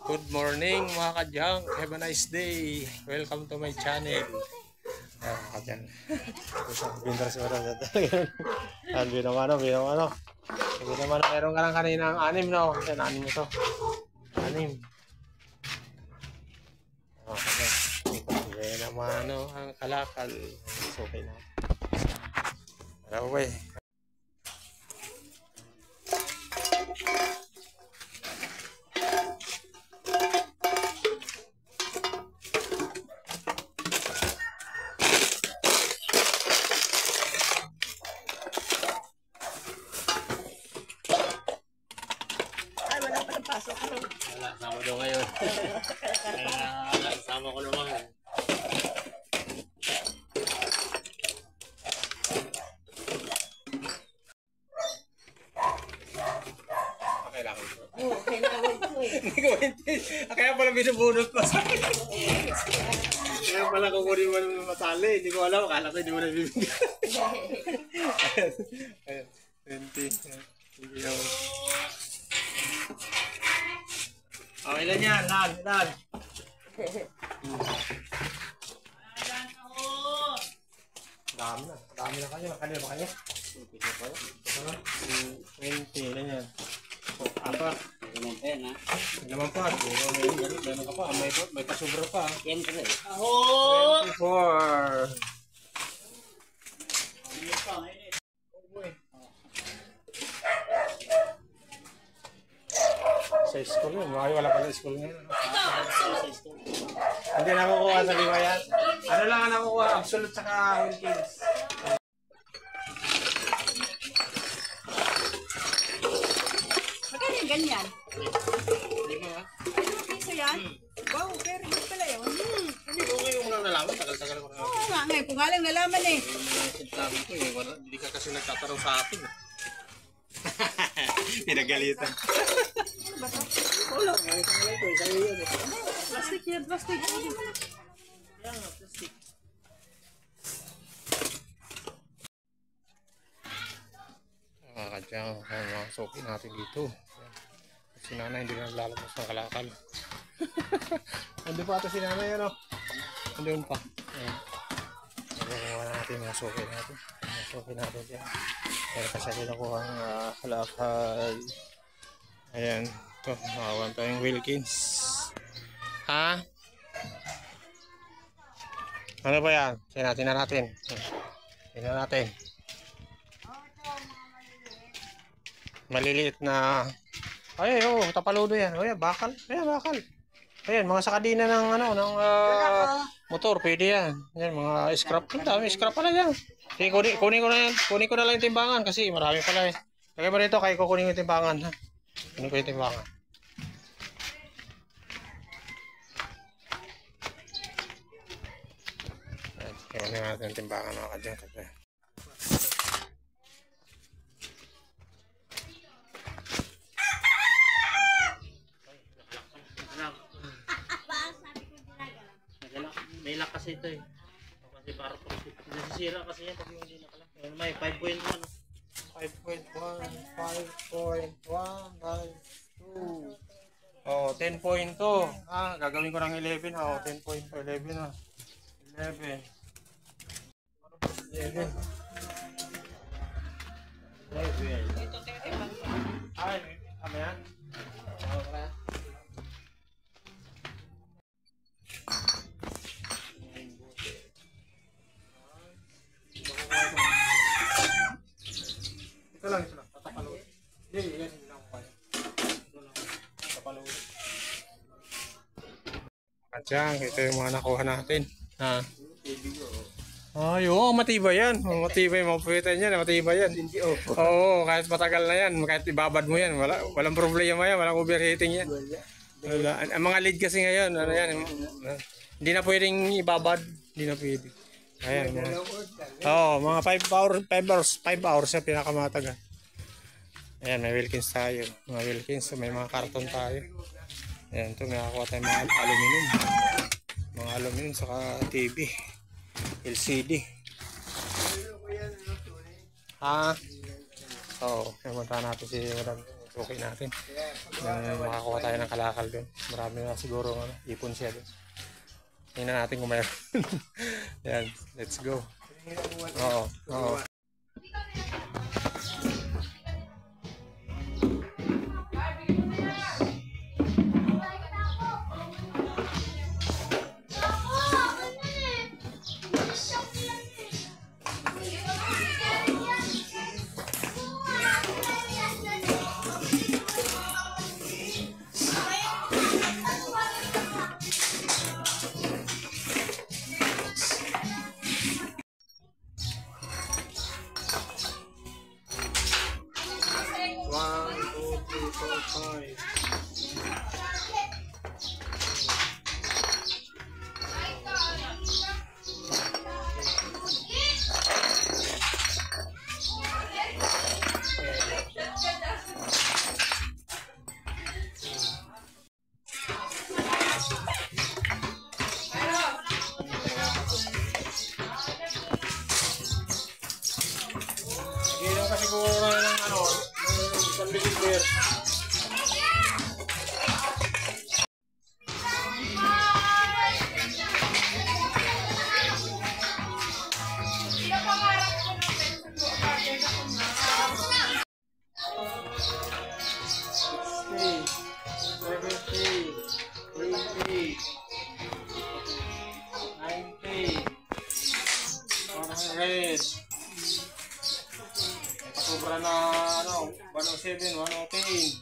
Good morning mga kadyang. Have a nice day. Welcome to my channel. Ayan mga kadyang. Bindar si Mara. Ayan, binamano. Binamano. Meron ka lang kanina ang 6, no? Ayan, 6 mo to. 6. Mga kadyang. Binamano ang kalakal. So, okay na. Hello, boy. Wala, sama daw ngayon. Kaya sama ko naman. Kailangan ko. Oo, kailangan ko eh. Hindi ko kaya pala binubunot pa sa akin. Kaya pala kukunin mo ng masali. Hindi ko alam. Akala ko hindi mo nabibigyan. Ayan. 20. Sige ako. Oh, ilan yan? Ilan? Dami na kayo. Kanina ba kayo? 20. Ilan yan? Apa? Naman pa. Meron ka pa. May kasubra pa. Siyempre. 24. Sa school yun. Wala pala school ngayon. Hindi nakukuha sa liwayan. Ano lang ang nakukuha? Absolute saka Wilkins. Magkano yung ganyan? Hindi mo ha? Piso yan? Wow, pero good pala yun. Hindi ko ngayon lang nalaman. Tagal-tagal ko na. Oo nga ngayon, kung nga lang nalaman eh. Sinasabi ko eh. Hindi ka kasi nagtatanong sa akin. Pinagalitan. Wala nga, ito nga ito. Sa'yo yun eh. Plastic yan, plastic. Yan nga, plastic. Mga kadyang, mga soki natin dito. Si nanay hindi na lalabas ng kalakal. Andun pa ito si nanay, ano? Andun pa. Ayan. Nagawa natin mga soki natin. Mga soki natin dyan. Pero kasi kinukuha ang kalakal. Ayan. Ito, nakawan tayong Wilkins. Ha? Ano ba yan? Sinatin na natin. Tingnan natin. Maliliit na. Ay, oh, tapaludo yan. Ayan, bakal. Ayan, bakal. Ayan, mga sakadina ng ng motor, pwede yan. Ayan, mga scrap. Ang dami scrap pala yan. Sige, kunin ko na yan. Kunin ko na lang yung timbangan kasi marami pala eh. Lagay mo rito, kaya kukunin ko yung timbangan. Ha? Kunin ko yung timbangan. Ayan, kunin natin yung timbangan mga kadyang kasi. May lock kasi ito eh. Kasi para nasisira kasi yan pag yung hindi nakalak. May 5.1. 5.1, 5.1, 2. Oh, 10.2. Ah, gagawin ko ng 11. Oh, 10.2, 11 ah. 11. 11. 11. Ay, ano yan? Okay. Ito lang. Tatapalo. Hindi lang kaya. Ito lang. Tatapalo. Kadyang, ito yung mga nakuha natin. Ha? Ay, oo, matibay yan. Matibay, mapuwitan yan. Matibay yan. Oo, kahit matagal na yan. Kahit ibabad mo yan. Walang problema yan. Walang overheating yan. Wala. Ang mga lead kasi ngayon, ano yan. Hindi na pwedeng ibabad. Hindi na pwede. Ayan, mga 5 hours yung pinakamatagal. Ayan, may Wilkins tayo. Mga Wilkins, may mga karton tayo. Ayan, ito may nakakuha tayong mga aluminum. Mga aluminum, saka TV. LCD. Ha? Oo, namunta natin si Madam. Okay natin. Makakuha tayo ng kalakal doon. Marami na siguro ipon siya doon. Tingnan natin kung mayroon. Yan, let's go. Oo, oo. Ginom ka siguro ng isang beer. Sobra na 107, 110.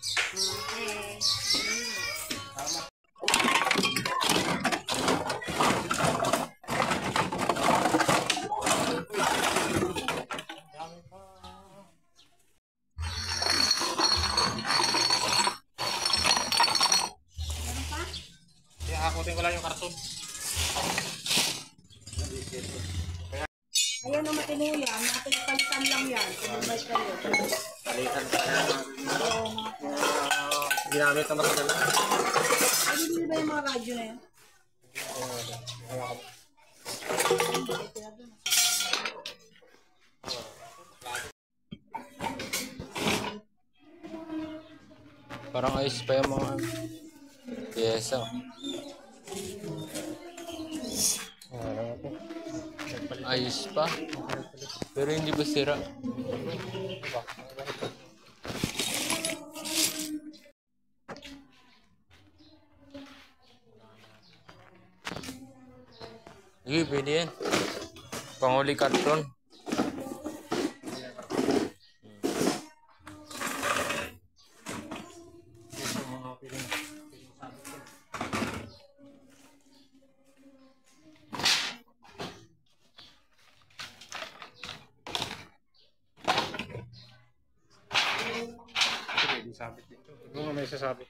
Tama. Dami pa. Kaya akutin ko lang yung karton. Ayan ang matino yan. Natin palitan lang yan. Pinibay kayo. Palitan ka na. Ginamit na matagal na. Ay, hindi ba yung mga radyo na yan? Parang ayos pa yung mga pyesa. Ayos pa. Pero hindi ba sira? Sige, pwede yan. Panguli karton. Sabit dito. Kung may sasabit.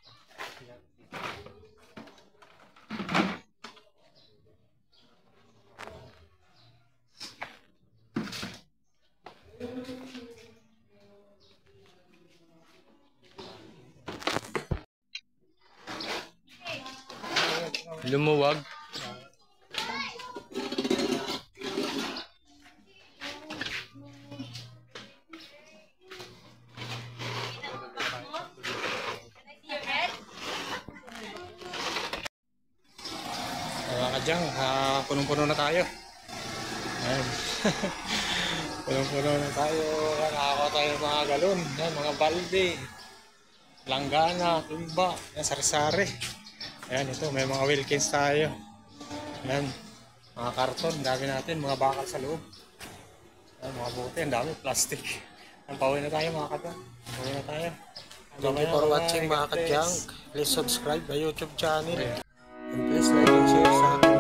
Lumuwag. Kadyang, punong-puno na tayo. Ayan. Punong-puno na tayo. Nakakakuha tayo ng mga galon. Ayan, mga balde. Langgana, tumba. Ayan, sari-sari. Ayan, ito. May mga Wilkins tayo. Ayan. Mga karton. Dami natin. Mga bakal sa loob. Ayan, mga bote. Ang dami. Plastic. Ayan, pauwi na tayo mga kadyang. Pauwi na tayo. Thank you for watching mga kadyang. Please subscribe my YouTube channel. And please like and share sa akin.